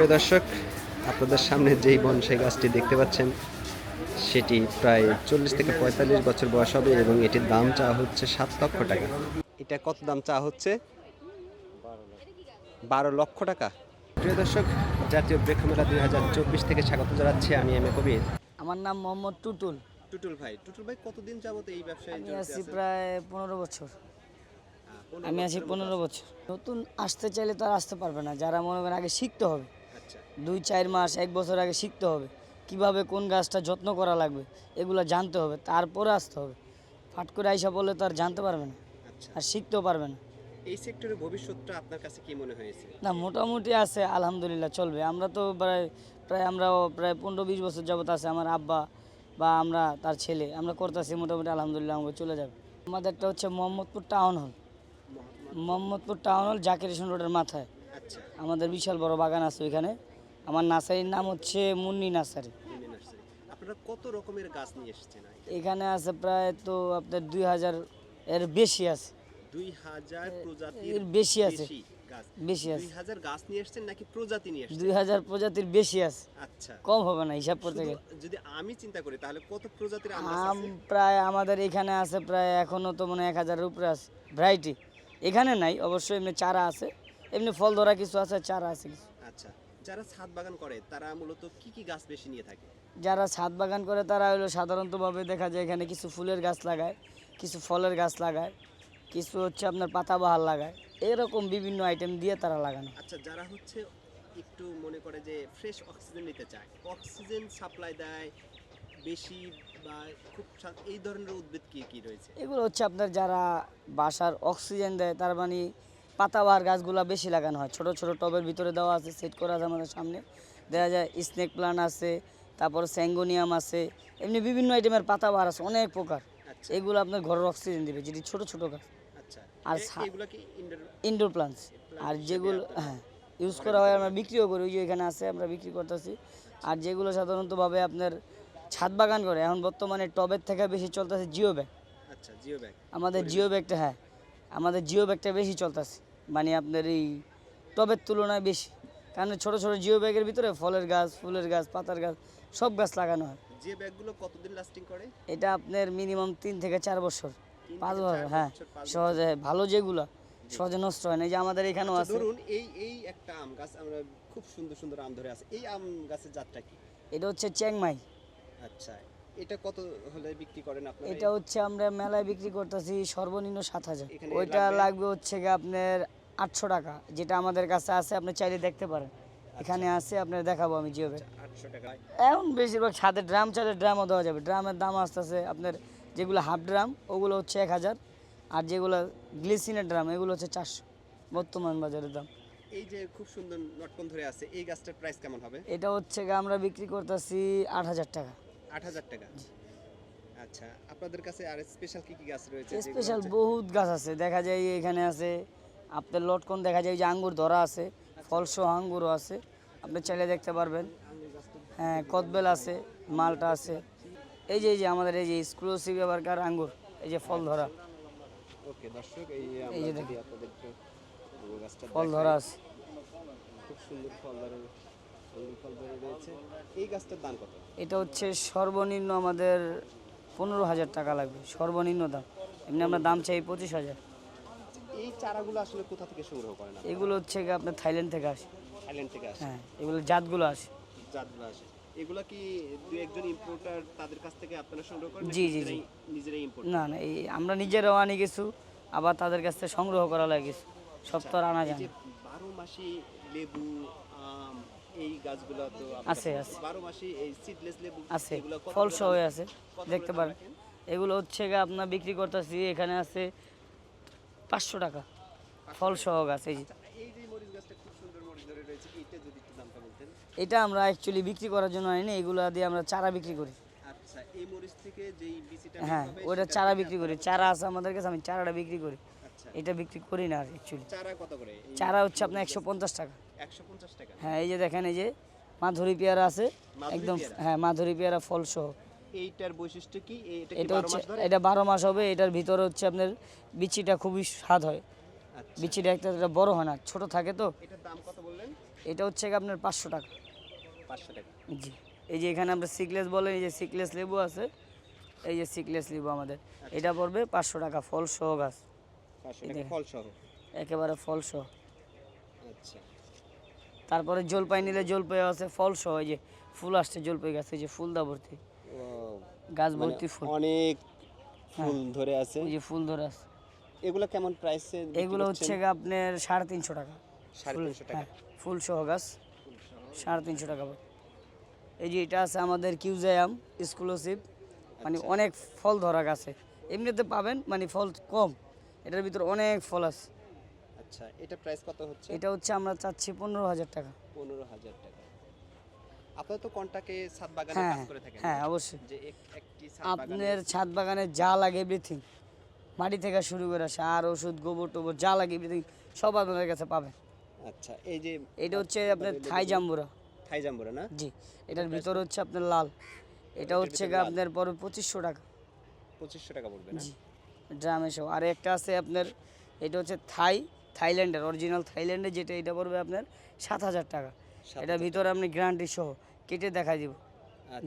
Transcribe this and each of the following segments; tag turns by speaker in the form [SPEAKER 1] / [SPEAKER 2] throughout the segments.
[SPEAKER 1] প্রিয় দর্শক, আপনাদের সামনে যেই বনসাই গাছটি দেখতে পাচ্ছেন সেটি প্রায় 40 থেকে 45 বছর বয়স হবে এবং এটির দাম চাওয়া হচ্ছে 7 লক্ষ টাকা। এটা কত দাম চাওয়া হচ্ছে? 12 লক্ষ টাকা। প্রিয় দর্শক, জাতীয় বৃক্ষমেলা 2024 থেকে স্বাগত জানাচ্ছি। আমি এম এ কবির।
[SPEAKER 2] আমার নাম মোহাম্মদ টুটুল।
[SPEAKER 1] টুটুল ভাই কতদিন যাবত এই ব্যবসায়
[SPEAKER 2] আমি
[SPEAKER 1] জড়িত
[SPEAKER 2] আছি
[SPEAKER 1] আছেন?
[SPEAKER 2] প্রায় 15 বছর।
[SPEAKER 1] 15
[SPEAKER 2] আমি আছি
[SPEAKER 1] বছরের মতো
[SPEAKER 2] 15
[SPEAKER 1] আছেন।
[SPEAKER 2] বছর। নতুন আসতে চাইলে তো আর আসতে পারবে না, যারা মনে করেন আগে শিখতে হবে।
[SPEAKER 1] আচ্ছা
[SPEAKER 2] 2-4 মাস 1 বছর আগে শিখতে হবে কিভাবে কোন গাছটা যত্ন করা লাগবে, এগুলো জানতে হবে, তারপরে আসতে হবে। ফাট করে আইসা বললে তো আর জানতে পারবে না,
[SPEAKER 1] আচ্ছা।
[SPEAKER 2] আর শিখতেও পারবে না।
[SPEAKER 1] এই সেক্টরের ভবিষ্যৎটা আপনার কাছে কি মনে হয়েছে?
[SPEAKER 2] না, মোটামুটি আছে, আলহামদুলিল্লাহ চলবে। আমরা তো প্রায় প্রায় আমরাও প্রায় 15-20 বছর যাবত আছে আমার আব্বা বা আমরা তার ছেলে, আমরা করতেছি মোটামুটি, আলহামদুলিল্লাহ আমাকে চলে যাবে। আমাদেরটা হচ্ছে Mohammadpur town hall. Mohammadpur town hall Zakir Hossain রোডের মাথায়
[SPEAKER 1] আচ্ছা,
[SPEAKER 2] আমাদের বিশাল বড় বাগান আছে ওইখানে। আমার নার্সারির নাম হচ্ছে মুন্নি নার্সারি।
[SPEAKER 1] Mini nursery. আপনারা কত রকমের গাছ নিয়ে এসেছেন?
[SPEAKER 2] এখানে আছে প্রায় তো আপনার 2000 এর বেশি আছে।
[SPEAKER 1] 2000 প্রজাতির
[SPEAKER 2] এর বেশি আছে,
[SPEAKER 1] গাছ।
[SPEAKER 2] বেশি আছে।
[SPEAKER 1] 2000 গাছ নিয়ে এসেছেন নাকি প্রজাতি নিয়ে এসেছেন?
[SPEAKER 2] 2000 প্রজাতির বেশি আছে,
[SPEAKER 1] আচ্ছা,
[SPEAKER 2] কম হবে না হিসাব করতে
[SPEAKER 1] শুধু
[SPEAKER 2] গেলে।
[SPEAKER 1] যদি আমি চিন্তা করি তাহলে কত প্রজাতির আম গাছ
[SPEAKER 2] আম
[SPEAKER 1] আছে?
[SPEAKER 2] প্রায় আমাদের এখানে আছে প্রায় এখনো তো মনে হয় 1000-এর উপরে আছে ভ্যারাইটি। এখানে নাই অবশ্যই, এমনি চারা আছে, এমনি ফল ধরা কিছু আছে, চারা আছে কিছু।
[SPEAKER 1] আচ্ছা, যারা ছাদ বাগান করে তারা মূলত কি কি গাছ বেশি নিয়ে থাকে?
[SPEAKER 2] যারা ছাদ বাগান করে তারা হলো সাধারণতভাবে দেখা যায় এখানে কিছু ফুলের গাছ লাগায়, কিছু ফলের গাছ লাগায়, কিছু হচ্ছে আপনার পাতাবাহার লাগায়, এরকম বিভিন্ন আইটেম দিয়ে তারা লাগানো।
[SPEAKER 1] আচ্ছা, যারা হচ্ছে একটু মনে করে যে ফ্রেশ অক্সিজেন নিতে চায়, অক্সিজেন সাপ্লাই দেয় বেশি বা খুব এই ধরনের উদ্ভিদ কি কি রয়েছে?
[SPEAKER 2] এগুলো হচ্ছে আপনার যারা বাসার অক্সিজেন দেয়, তার মানে পাতাবাহার গাছগুলো বেশি লাগানো হয়। ছোট ছোট টবের ভিতরে দেওয়া আছে, সেট করা আছে আমাদের সামনে। দেখা যায় স্নেক প্লান্ট আছে, তারপর স্যাঙ্গোনিয়াম আছে, এমনি বিভিন্ন আইটেমের পাতাবাহার আছে অনেক প্রকার।
[SPEAKER 1] আচ্ছা
[SPEAKER 2] এগুলো আপনার ঘরের অক্সিজেন দিবে, যেটি ছোট ছোট গাছ
[SPEAKER 1] আচ্ছা,
[SPEAKER 2] আর
[SPEAKER 1] এগুলা কি ইনডোর?
[SPEAKER 2] Indoor plants. আর
[SPEAKER 1] হিসেবে
[SPEAKER 2] যেগুলো
[SPEAKER 1] আপনারা
[SPEAKER 2] হ্যাঁ ইউজ করা হয়, আমরা বিক্রিও করি, ওই যে এখানে আছে আমরা বিক্রি করতেছি। আর যেগুলো সাধারণতভাবে আপনার ছাদ বাগান করে, এখন বর্তমানে টবের থেকে বেশি চলতেছে জিও ব্যাগ।
[SPEAKER 1] আচ্ছা, জিও ব্যাগ।
[SPEAKER 2] আমাদের জিও ব্যাগটা, হ্যাঁ আমাদের জিও ব্যাগটা বেশি চলতেছে, মানে আপনার এই টবের তুলনায় বেশি। কারণ ছোট ছোট জিও ব্যাগের ভিতরে ফলের গাছ, ফুলের গাছ, পাতার গাছ, সব গাছ লাগানো হয়।
[SPEAKER 1] যে ব্যাগগুলো কতদিন লাস্টিং করে?
[SPEAKER 2] এটা আপনার মিনিমাম 3 থেকে 4 বছর,
[SPEAKER 1] 3
[SPEAKER 2] 5
[SPEAKER 1] থেকে
[SPEAKER 2] বছর,
[SPEAKER 1] 4
[SPEAKER 2] হ্যাঁ
[SPEAKER 1] বছর, 5 বছর।
[SPEAKER 2] সহজে ভালো যেগুলো সহজে নষ্ট হয় না। এই যে আমাদের এখানেও
[SPEAKER 1] আচ্ছা,
[SPEAKER 2] আছে।
[SPEAKER 1] ধরুন এই একটা আম গাছ, আমরা খুব সুন্দর সুন্দর আম ধরে আছে, এই আম গাছের জাতটা কি?
[SPEAKER 2] এটা হচ্ছে চ্যাংমাই।
[SPEAKER 1] আচ্ছা, এটা কত হলে বিক্রি করেন আপনারা?
[SPEAKER 2] এটা হচ্ছে আমরা মেলায় বিক্রি করতেছি সর্বনিম্ন 7000।
[SPEAKER 1] এখানে
[SPEAKER 2] ওইটা
[SPEAKER 1] লাগবে?
[SPEAKER 2] লাগবে হচ্ছে গিয়ে আপনার 800 টাকা, যেটা আমাদের কাছে আছে, আপনি চাইলে দেখতে পারেন। এখানে আছে, আপনার দেখাবো আমি জিও ব্যাগ।
[SPEAKER 1] 800 টাকায়।
[SPEAKER 2] এখন বেশিরভাগ ছাদের ড্রাম চাইলে ড্রামও দেওয়া যাবে। ড্রামের দাম আসতেছে আপনার, যেগুলো হাফ ড্রাম ওগুলো হচ্ছে 1000, আর যেগুলো গ্লিসিনের ড্রাম এগুলো হচ্ছে 400 বর্তমান বাজারের দাম।
[SPEAKER 1] এই যে খুব সুন্দর লটকন ধরে আছে, এই গাছটার প্রাইস কেমন হবে?
[SPEAKER 2] এটা হচ্ছে গিয়ে আমরা বিক্রি করতেছি 8000 টাকা।
[SPEAKER 1] 8000 টাকা। আচ্ছা, আপনাদের কাছে আর স্পেশাল কি কি গাছ রয়েছে? যেগুলো
[SPEAKER 2] স্পেশাল
[SPEAKER 1] হচ্ছে-
[SPEAKER 2] বহুত গাছ আছে, দেখা যায় এখানে আছে আপনার লটকন, দেখা যায় যে আঙ্গুর ধরা আছে, ফলসহ আঙ্গুরও আছে, আপনি চাইলে দেখতে পারবেন। হ্যাঁ, কদবেল আছে, মালটা আছে। এই যে আমাদের এই যে এক্সক্লুসিভ এবারকার আঙ্গুর, এই যে ফল ধরা,
[SPEAKER 1] ওকে দর্শক, এই
[SPEAKER 2] এই যে
[SPEAKER 1] আমরা যদি
[SPEAKER 2] দেখেন
[SPEAKER 1] আপনাদের একটু পুরো গাছটা
[SPEAKER 2] ফল
[SPEAKER 1] দেখাই,
[SPEAKER 2] ধরা আছে।
[SPEAKER 1] খুব সুন্দর ফল ধরে, ফল ধরে রয়েছে। এই গাছটার দাম কত?
[SPEAKER 2] এটা হচ্ছে সর্বনিম্ন আমাদের 15,000 টাকা লাগবে, সর্বনিম্ন দাম। এমনি আমরা দাম চাই 25,000।
[SPEAKER 1] এই চারাগুলো আসলে কোথা থেকে সংগ্রহ করেন আপনারা?
[SPEAKER 2] এগুলো হচ্ছে গিয়ে আপনার থাইল্যান্ড থেকে আসে।
[SPEAKER 1] থাইল্যান্ড থেকে আসে?
[SPEAKER 2] হ্যাঁ, এগুলো জাতগুলো আসে।
[SPEAKER 1] জাতগুলো আসে। এগুলা কি দুই একজন ইম্পোর্টার তাদের কাছ থেকে আপনারা সংগ্রহ করেন?
[SPEAKER 2] জি,
[SPEAKER 1] নাকি
[SPEAKER 2] জি, জি।
[SPEAKER 1] নিজেরাই ইম্পোর্ট?
[SPEAKER 2] না না, এই আমরা নিজেরাও আনি কিছু, আবার তাদের কাছ থেকে সংগ্রহ করা লাগে কিছু, সব তো আর আনা যায়
[SPEAKER 1] যে
[SPEAKER 2] না।
[SPEAKER 1] 12 মাসি লেবু, আম, এই গাছগুলো তো
[SPEAKER 2] আছে, আছে।
[SPEAKER 1] 12 মাসি এই সিডলেস লেবু
[SPEAKER 2] আছে,
[SPEAKER 1] এগুলো কত
[SPEAKER 2] ফল
[SPEAKER 1] করে
[SPEAKER 2] সহ
[SPEAKER 1] দাম-
[SPEAKER 2] আছে,
[SPEAKER 1] কত করে
[SPEAKER 2] দেখতে
[SPEAKER 1] দাম
[SPEAKER 2] পারেন।
[SPEAKER 1] রাখেন?
[SPEAKER 2] এগুলো হচ্ছে গিয়ে আপনার বিক্রি করতেছি, এখানে আছে 500 টাকা ফল সহ গাছ। এই যে
[SPEAKER 1] আচ্ছা, এই যে মরিচ গাছটা খুব সুন্দর মরিচ ধরে রয়েছে, এটা যদি একটু দামটা বলতেন।
[SPEAKER 2] এটা আমরা অ্যাকচুয়ালি বিক্রি করার জন্য আনি না, এগুলো দিয়ে আমরা চারা বিক্রি করি।
[SPEAKER 1] আচ্ছা, এই মরিচ থেকে যেই বিচিটা বের
[SPEAKER 2] হ্যাঁ,
[SPEAKER 1] হবে
[SPEAKER 2] ওটা
[SPEAKER 1] সেটা
[SPEAKER 2] চারা
[SPEAKER 1] থেকে
[SPEAKER 2] বিক্রি করি,
[SPEAKER 1] আপনারা-
[SPEAKER 2] চারা আছে আমাদের কাছে, আমি চারাটা বিক্রি করি।
[SPEAKER 1] আচ্ছা,
[SPEAKER 2] এটা বিক্রি করি না আর অ্যাকচুয়ালি।
[SPEAKER 1] চারা কত করে? এই
[SPEAKER 2] চারা হচ্ছে আপনার 150 টাকা।
[SPEAKER 1] 150 টাকা।
[SPEAKER 2] হ্যাঁ, এই যে দেখেন, এই যে মাধুরী পেয়ারা আছে,
[SPEAKER 1] মাধুরী
[SPEAKER 2] একদম
[SPEAKER 1] পেয়ারা?
[SPEAKER 2] হ্যাঁ মাধুরী পেয়ারা ফল সহ।
[SPEAKER 1] এইটার বৈশিষ্ট্য কি? এটা কি
[SPEAKER 2] এটা
[SPEAKER 1] 12
[SPEAKER 2] হচ্ছে,
[SPEAKER 1] মাস ধরে?
[SPEAKER 2] এটা 12 মাস হবে। এটার ভিতরে হচ্ছে আপনার বিচিটা খুবই স্বাদ হয়,
[SPEAKER 1] আচ্ছা,
[SPEAKER 2] বিচিটা একটা বড় হয় না, ছোট থাকে তো।
[SPEAKER 1] এটার দাম কত বললেন?
[SPEAKER 2] এটা হচ্ছে গিয়ে আপনার 500 টাকা।
[SPEAKER 1] 500 টাকা।
[SPEAKER 2] জি, এই যে এখানে আমরা সিকলেস বলেন, এই যে সিকলেস লেবু আছে, এই যে সিকলেস লেবু আমাদের, এটা পড়বে 500 টাকা ফল সহ গাছ,
[SPEAKER 1] 500
[SPEAKER 2] এই
[SPEAKER 1] টাকা
[SPEAKER 2] দেখেন।
[SPEAKER 1] ফল সহ।
[SPEAKER 2] একেবারে ফল সহ।
[SPEAKER 1] আচ্ছা।
[SPEAKER 2] তারপরে জলপাই নিলে জলপাই আছে ফল সহ, এই যে ফুল আসছে জলপাই গাছে, এই যে ফুল দা ভর্তি,
[SPEAKER 1] ওয়াও!
[SPEAKER 2] গাছ
[SPEAKER 1] মানে
[SPEAKER 2] ভর্তি ফুল,
[SPEAKER 1] অনেক ফুল ধরে আছে।
[SPEAKER 2] ওই যে ফুল ধরে আছে।
[SPEAKER 1] এগুলো কেমন প্রাইসে বিক্রি
[SPEAKER 2] এগুলো
[SPEAKER 1] করছেন?
[SPEAKER 2] হচ্ছে গিয়ে আপনার 350 টাকা।
[SPEAKER 1] 350 টাকা।
[SPEAKER 2] হ্যাঁ, ফুল সহ গাছ 350 টাকা পড়ে। এই যে এটা আছে আমাদের কিউজায়াম এক্সক্লুসিভ, মানে অনেক ফল ধরা গাছে, এমনিতে পাবেন মানে ফল কম, এটার ভিতরে অনেক ফল আছে।
[SPEAKER 1] আচ্ছা, এটা প্রাইস কত হচ্ছে?
[SPEAKER 2] এটা হচ্ছে আমরা চাচ্ছি 15,000 টাকা।
[SPEAKER 1] 15,000 টাকা। আপনারা তো কন্টাকে ছাদ বাগানে
[SPEAKER 2] হ্যাঁ
[SPEAKER 1] কাজ করে থাকেন।
[SPEAKER 2] হ্যাঁ,
[SPEAKER 1] না?
[SPEAKER 2] অবশ্যই।
[SPEAKER 1] যে একটি ছাদ বাগানে
[SPEAKER 2] আপনার ছাদ বাগানে যা লাগে এভরিথিং, মাটি থেকে শুরু করে সার ওষুধ গোবর টোবর যা লাগে এভরিথিং সব আপনাদের কাছে পাবেন।
[SPEAKER 1] আচ্ছা, এই যে
[SPEAKER 2] এটা হচ্ছে আপনার থাই জাম্বুরা।
[SPEAKER 1] থাই জাম্বুরা না?
[SPEAKER 2] জি, এটার ভিতরে হচ্ছে আপনার লাল, এটা হচ্ছে গিয়ে আপনার পরে 2500 টাকা।
[SPEAKER 1] 2500 টাকা পড়বে না?
[SPEAKER 2] জি, ড্রামে সহ। আর একটা আছে আপনার, এটা হচ্ছে থাইল্যান্ডের অরিজিনাল থাইল্যান্ডের, যেটা এটা পড়বে আপনার 7,000 টাকা।
[SPEAKER 1] 7,000
[SPEAKER 2] এটার ভিতরে আপনি গ্যারান্টি সহ কেটে দেখাই দিব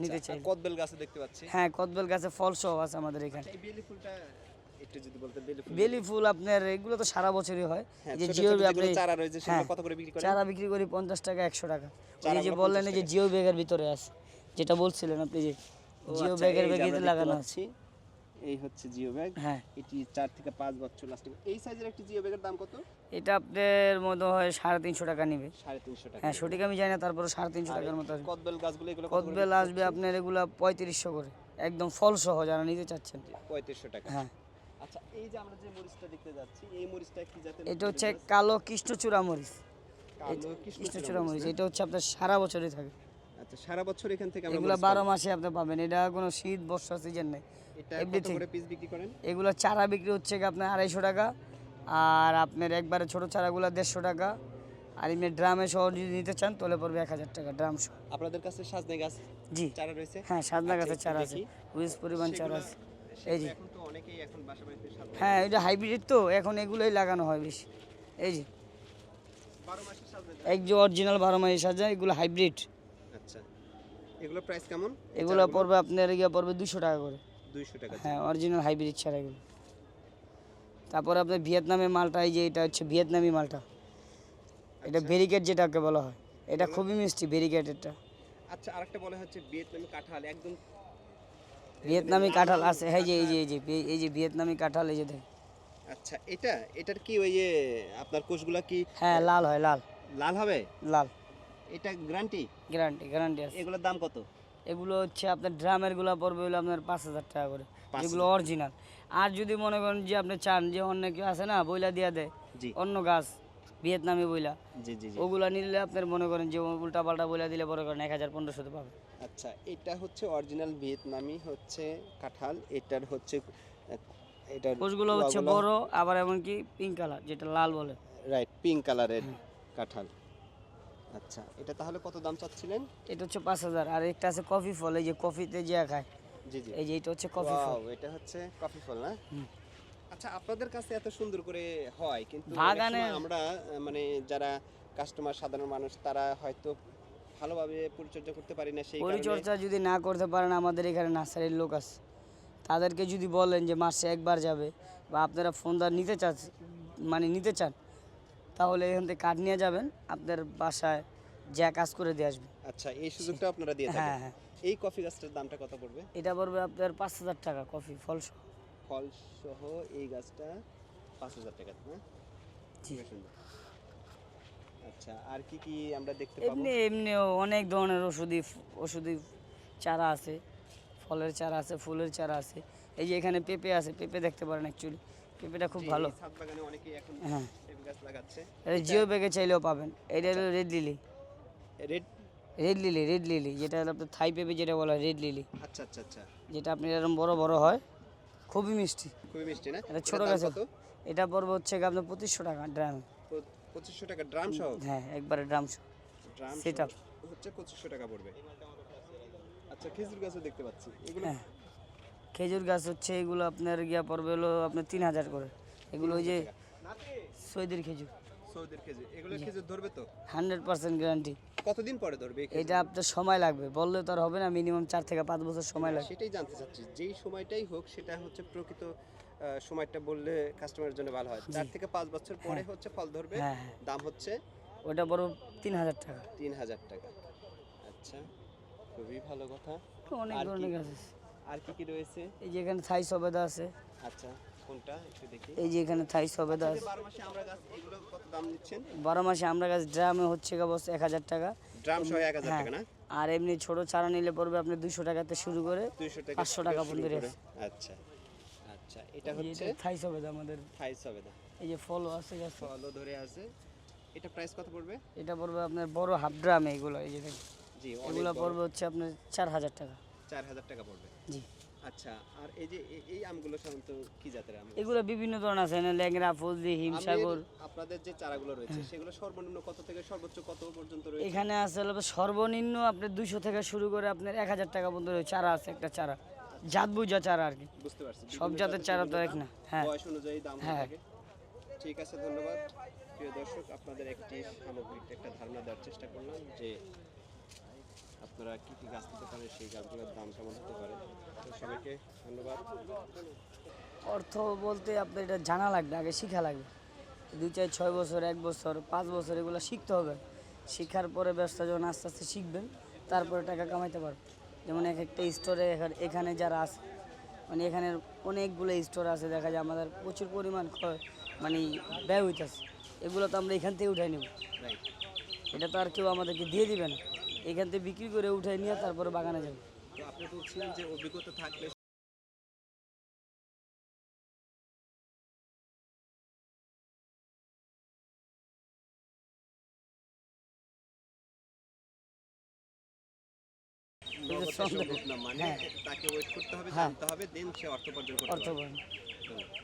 [SPEAKER 2] নিতে
[SPEAKER 1] আচ্ছা,
[SPEAKER 2] চাই।
[SPEAKER 1] আর কদবেল গাছে দেখতে পাচ্ছি।
[SPEAKER 2] হ্যাঁ, কদবেল গাছে ফল সহ আছে আমাদের এখানে।
[SPEAKER 1] এই বেলি ফুলটা একটু যদি বলতেন, বেলি ফুল।
[SPEAKER 2] বেলি ফুল আপনার এগুলো তো সারা বছরই হয়।
[SPEAKER 1] হ্যাঁ,
[SPEAKER 2] এই যে
[SPEAKER 1] ছোট
[SPEAKER 2] জিও
[SPEAKER 1] ছোট যেগুলো
[SPEAKER 2] আপনি
[SPEAKER 1] চারা রয়েছে সেগুলো
[SPEAKER 2] হ্যাঁ,
[SPEAKER 1] কত করে বিক্রি করেন?
[SPEAKER 2] চারা বিক্রি করি 50 টাকা 100 টাকা। ওই যে
[SPEAKER 1] চারাগুলো
[SPEAKER 2] বললেন
[SPEAKER 1] 50
[SPEAKER 2] এই যে জিও ব্যাগের ভিতরে আছে, যেটা বলছিলেন আপনি, যে
[SPEAKER 1] ও
[SPEAKER 2] জিও
[SPEAKER 1] আচ্ছা,
[SPEAKER 2] ব্যাগের
[SPEAKER 1] এই যে
[SPEAKER 2] ব্যাগে
[SPEAKER 1] আমরা দেখতে
[SPEAKER 2] লাগানো আছে।
[SPEAKER 1] পাচ্ছি, এই হচ্ছে জিও ব্যাগ।
[SPEAKER 2] হ্যাঁ,
[SPEAKER 1] এটি 4 থেকে 5 বছর লাস্টিং। এই সাইজের একটি জিও ব্যাগের দাম কত?
[SPEAKER 2] এটা আপনার মতো হয় 350 টাকা নিবে।
[SPEAKER 1] 350 টাকা।
[SPEAKER 2] হ্যাঁ, সঠিক আমি জানি না, তারপরে 350 টাকার মতো আসবে।
[SPEAKER 1] কদবেল গাছগুলো এগুলো কত করে
[SPEAKER 2] কদবেল
[SPEAKER 1] বিক্রি
[SPEAKER 2] আসবে
[SPEAKER 1] করছেন?
[SPEAKER 2] আপনার এগুলা 3500 করে, একদম ফল সহ যারা নিতে চাচ্ছেন।
[SPEAKER 1] 3500 টাকা।
[SPEAKER 2] হ্যাঁ,
[SPEAKER 1] আচ্ছা, এই যে আমরা যে মরিচটা দেখতে যাচ্ছি, এই মরিচটা কি জাতের?
[SPEAKER 2] এটা হচ্ছে কালো কৃষ্ণচূড়া মরিচ।
[SPEAKER 1] কালো
[SPEAKER 2] কৃষ্ণচূড়া মরিচ, এটা হচ্ছে আপনার সারা বছরই থাকে।
[SPEAKER 1] আচ্ছা, সারা বছর এখান থেকে আমরা
[SPEAKER 2] এগুলা
[SPEAKER 1] মরিচ
[SPEAKER 2] 12
[SPEAKER 1] পাবো।
[SPEAKER 2] মাসে আপনি পাবেন, এটা কোনো শীত বর্ষা সিজন নেই।
[SPEAKER 1] এটা কত
[SPEAKER 2] everything।
[SPEAKER 1] করে পিস বিক্রি করেন?
[SPEAKER 2] এগুলো চারা বিক্রি হচ্ছে কি আপনার 250 টাকা, আর আপনার একবারে ছোট চারাগুলো 150 টাকা, আর এমনি ড্রামে সহ যদি নিতে চান তাহলে পড়বে 1000 টাকা ড্রাম সহ।
[SPEAKER 1] আপনাদের কাছে সাজনে গাছ
[SPEAKER 2] জি,
[SPEAKER 1] চারা রয়েছে?
[SPEAKER 2] হ্যাঁ, সাজনা
[SPEAKER 1] আচ্ছা,
[SPEAKER 2] গাছের
[SPEAKER 1] একটু
[SPEAKER 2] চারা আছে,
[SPEAKER 1] দেখি।
[SPEAKER 2] হুইজ পরিমাণ চারা আছে। এই যে,
[SPEAKER 1] এখন তো অনেকেই এখন বাসা বাড়িতে সাজনে।
[SPEAKER 2] হ্যাঁ, এটা হাইব্রিড তো, এখন এগুলোই লাগানো হয় বেশি। এই যে
[SPEAKER 1] 12 মাসের সাজনে।
[SPEAKER 2] এক যে অরিজিনাল 12 মাসি সাজা, এগুলো হাইব্রিড।
[SPEAKER 1] আচ্ছা, এগুলো প্রাইস কেমন?
[SPEAKER 2] এগুলো পড়বে আপনার ইয়ে পড়বে 200 টাকা করে।
[SPEAKER 1] 200 টাকা।
[SPEAKER 2] হ্যাঁ, অরিজিনাল হাইব্রিড ছাড়া এগুলো। তারপর আপনার ভিয়েতনামের মালটা, এই যে এটা হচ্ছে ভিয়েতনামি মালটা, এটা ব্যারিকেড যেটাকে বলা হয়, এটা খুবই মিষ্টি ব্যারিকেডেরটা।
[SPEAKER 1] আচ্ছা, আরেকটা বলা হচ্ছে ভিয়েতনামি কাঁঠাল, একদম
[SPEAKER 2] ভিয়েতনামি কাঁঠাল আছে, হ্যাঁ, এই যে ভিয়েতনামি কাঁঠাল, এই যে দেখেন।
[SPEAKER 1] আচ্ছা, এটার কি ওই যে আপনার কোষগুলা কি
[SPEAKER 2] হ্যাঁ, লাল হয়, লাল
[SPEAKER 1] লাল হবে?
[SPEAKER 2] লাল,
[SPEAKER 1] এটা গ্যারান্টি?
[SPEAKER 2] গ্যারান্টি আছে।
[SPEAKER 1] এগুলোর দাম কত?
[SPEAKER 2] এগুলো হচ্ছে আপনার ড্রামের গুলা পড়বে হলো আপনার 5,000 টাকা করে,
[SPEAKER 1] 5,000
[SPEAKER 2] যেগুলো অরিজিনাল। আর যদি মনে করেন যে আপনি চান যে অন্য কেউ আছে না বইলা দিয়া দেয়,
[SPEAKER 1] জি
[SPEAKER 2] অন্য গাছ ভিয়েতনামি বইলা,
[SPEAKER 1] জি জি জি।
[SPEAKER 2] ওগুলা নিলে আপনার মনে করেন যে উল্টা পাল্টা বইলা দিলে বড় করেন 1,000-1,500 পাবে।
[SPEAKER 1] আচ্ছা, এটা হচ্ছে অরিজিনাল ভিয়েতনামি হচ্ছে কাঁঠাল। এটার হচ্ছে এটার
[SPEAKER 2] কোষগুলো হচ্ছে বড়, আবার এমনকি পিঙ্ক কালার, যেটা লাল বলে।
[SPEAKER 1] রাইট, পিঙ্ক কালারের কাঁঠাল। আচ্ছা, এটা তাহলে কত দাম চাচ্ছিলেন?
[SPEAKER 2] এটা হচ্ছে 5,000। আর একটা আছে কফি ফল, এই যে কফিতে যে খায়,
[SPEAKER 1] জি জি।
[SPEAKER 2] এই যে এটা হচ্ছে কফি ফল।
[SPEAKER 1] ওয়াও, এটা হচ্ছে কফি ফল না? আচ্ছা, আপনাদের কাছে এত সুন্দর করে হয়, কিন্তু অনেক
[SPEAKER 2] বাগানে-
[SPEAKER 1] সময় আমরা মানে যারা কাস্টমার সাধারণ মানুষ তারা হয়তো ভালোভাবে পরিচর্যা করতে পারি না, সেই কারণে।
[SPEAKER 2] পরিচর্যা যদি না করতে পারেন, আমাদের এখানে নার্সারির লোক আছে, তাদেরকে যদি বলেন যে মাসে একবার যাবে, বা আপনারা ফোনদার নিতে চান, মানে নিতে চান, তাহলে এখান থেকে কাঠ নিয়ে যাবেন, আপনার বাসায় যা কাজ করে দিয়ে আসবে।
[SPEAKER 1] আচ্ছা, এই সুযোগটা আপনারা দিয়ে
[SPEAKER 2] হ্যাঁ
[SPEAKER 1] থাকেন।
[SPEAKER 2] হ্যাঁ,
[SPEAKER 1] এই কফি গাছটার দামটা কত পড়বে?
[SPEAKER 2] এটা পড়বে আপনার 5,000 টাকা কফি ফল সহ।
[SPEAKER 1] ফল সহ এই গাছটা 5,000 টাকা না?
[SPEAKER 2] জি।
[SPEAKER 1] বেশ সুন্দর। আচ্ছা, আর কি কি আমরা দেখতে পাবো?
[SPEAKER 2] এমনিও অনেক ধরনের ওষুধি চারা আছে, ফলের চারা আছে, ফুলের চারা আছে। এই যে এখানে পেঁপে আছে, পেঁপে দেখতে পারেন, অ্যাকচুয়ালি পেঁপেটা খুব
[SPEAKER 1] জি,
[SPEAKER 2] ভালো।
[SPEAKER 1] এই ছাদ বাগানে অনেকেই এখন
[SPEAKER 2] হ্যাঁ,
[SPEAKER 1] পেঁপে গাছ লাগাচ্ছে।
[SPEAKER 2] এটা জিও ব্যাগে চাইলেও পাবেন। এটা হলো রেড
[SPEAKER 1] রেড।
[SPEAKER 2] লিলি, যেটা হলো আপনার থাই পেঁপে, যেটা বলা হয় রেড লিলি,
[SPEAKER 1] আচ্ছা আচ্ছা আচ্ছা,
[SPEAKER 2] যেটা আপনি এরকম বড় বড় হয়, খুবই মিষ্টি।
[SPEAKER 1] খুবই মিষ্টি না?
[SPEAKER 2] এটা ছোট
[SPEAKER 1] এটার দাম
[SPEAKER 2] গাছে,
[SPEAKER 1] কত?
[SPEAKER 2] এটা পড়বে হচ্ছে গিয়ে আপনার 2500 টাকা ড্রাম।
[SPEAKER 1] 2500 টাকা ড্রাম সহ?
[SPEAKER 2] হ্যাঁ, একবারে ড্রাম
[SPEAKER 1] ড্রাম
[SPEAKER 2] সেট আপ।
[SPEAKER 1] হচ্ছে 2500 টাকা পড়বে। আচ্ছা, খেজুর গাছও দেখতে পাচ্ছি, এগুলো
[SPEAKER 2] হ্যাঁ, খেজুর গাছ হচ্ছে এগুলো আপনার গিয়া পড়বে হলো আপনার 3,000 করে। এগুলো ওই যে সৈদির খেজুর।
[SPEAKER 1] সৌদির খেজুর, এগুলো খেজুর ধরবে তো?
[SPEAKER 2] 100% গ্যারান্টি।
[SPEAKER 1] কতদিন পরে ধরবে এই খেজুর?
[SPEAKER 2] এটা আপনার সময় লাগবে, বললে তো আর হবে না, মিনিমাম 4 থেকে 5 বছর সময় লাগবে।
[SPEAKER 1] সেটাই জানতে চাচ্ছি, যেই সময়টাই হোক সেটা হচ্ছে প্রকৃত সময়টা বললে কাস্টমারের জন্য ভালো হয়। 4 থেকে 5 বছর পরে হচ্ছে ফল ধরবে।
[SPEAKER 2] হ্যাঁ, হ্যাঁ।
[SPEAKER 1] দাম হচ্ছে
[SPEAKER 2] ওটা বড় 3000 টাকা।
[SPEAKER 1] 3000 টাকা। আচ্ছা, খুবই ভালো কথা।
[SPEAKER 2] অনেক
[SPEAKER 1] আর
[SPEAKER 2] ধরনের
[SPEAKER 1] কি-
[SPEAKER 2] গাছ আছে।
[SPEAKER 1] আর কি কি রয়েছে?
[SPEAKER 2] এই যে এখানে থাই সবেদা আছে,
[SPEAKER 1] আচ্ছা, কোনটা একটু দেখি।
[SPEAKER 2] এই যে এখানে থাই সবেদা আছে।
[SPEAKER 1] 12 মাসে আমরা গাছ, এগুলো কত দাম নিচ্ছেন?
[SPEAKER 2] 12 মাসে আমরা গাছ ড্রামে হচ্ছে বস 1000 টাকা।
[SPEAKER 1] ড্রাম সহ 1000
[SPEAKER 2] হ্যাঁ।
[SPEAKER 1] টাকা না?
[SPEAKER 2] আর এমনি ছোট চারা নিলে পড়বে আপনি 200 টাকাতে শুরু করে
[SPEAKER 1] 200 টাকা
[SPEAKER 2] 500 টাকা
[SPEAKER 1] শুরু
[SPEAKER 2] পর্যন্ত
[SPEAKER 1] করে।
[SPEAKER 2] আছে।
[SPEAKER 1] আচ্ছা আচ্ছা, এটা হচ্ছে
[SPEAKER 2] থাই সবেদা আমাদের।
[SPEAKER 1] থাই সবেদা।
[SPEAKER 2] এই যে ফলও আছে গাছ,
[SPEAKER 1] ফলও ধরে আছে। এটা প্রাইস কত পড়বে?
[SPEAKER 2] এটা পড়বে আপনার বড় হাফ ড্রামে, এগুলো এই যে দেখেন,
[SPEAKER 1] জি,
[SPEAKER 2] এগুলো পড়বে হচ্ছে আপনার 4000 টাকা।
[SPEAKER 1] 4000 টাকা পড়বে।
[SPEAKER 2] জি,
[SPEAKER 1] আচ্ছা, আর এই যে এই আমগুলো সাধারণত কি জাতের আম?
[SPEAKER 2] এগুলো বিভিন্ন ধরনের আছে, এখানে ল্যাংড়া, ফজলি, হিমসাগর।
[SPEAKER 1] আপনাদের যে চারাগুলো রয়েছে সেগুলো সর্বনিম্ন কত থেকে সর্বোচ্চ কত পর্যন্ত রয়েছে?
[SPEAKER 2] এখানে আছে হলো সর্বনিম্ন আপনার 200 থেকে শুরু করে আপনার 1000 টাকা পর্যন্ত চারা আছে, একটা চারা জাত বুঝা চারা আর কি।
[SPEAKER 1] বুঝতে পারছি,
[SPEAKER 2] সব
[SPEAKER 1] বিভিন্ন
[SPEAKER 2] জাতের চারা তো
[SPEAKER 1] বিভিন্ন
[SPEAKER 2] এক
[SPEAKER 1] দাম,
[SPEAKER 2] না। হ্যাঁ,
[SPEAKER 1] বয়স অনুযায়ী দাম হয়ে
[SPEAKER 2] হ্যাঁ।
[SPEAKER 1] থাকে। ঠিক আছে, ধন্যবাদ। প্রিয় দর্শক, আপনাদের একটি সামগ্রিক একটা ধারণা দেওয়ার চেষ্টা করলাম যে আপনারা কী কী গাছ নিতে পারেন, সেই গাছগুলোর দাম কেমন হতে পারে। তো সবাইকে ধন্যবাদ।
[SPEAKER 2] অর্থ বলতে আপনার এটা জানা লাগবে, আগে শিখা লাগবে। 2, 4, 6 বছর, 1 বছর, 5 বছর এগুলো শিখতে হবে। শিখার পরে ব্যবসা যখন আস্তে আস্তে শিখবেন, তারপরে টাকা কামাইতে পারবেন। যেমন এক একটা স্টোরে এখানে যারা আছে, মানে এখানে অনেকগুলো স্টোর আছে, দেখা যায় আমাদের প্রচুর পরিমাণ মানে ব্যয় হইতেছে। এগুলো তো আমরা এখান থেকে উঠাই নেব,
[SPEAKER 1] রাইট।
[SPEAKER 2] এটা তো আর কেউ আমাদেরকে দিয়ে দিবে না। এখান থেকে বিক্রি করে উঠাই নিয়ে তারপরে বাগানে যাবে।
[SPEAKER 1] তো আপনি বলছিলেন যে অভিজ্ঞতা থাকলে নগদে সম্ভব না, মানে তাকে ওয়েট করতে হবে, জানতে হবে, দেন সে অর্থ উপার্জন করতে
[SPEAKER 2] অর্থ
[SPEAKER 1] পারবে।
[SPEAKER 2] পাবেন।
[SPEAKER 1] ধন্যবাদ।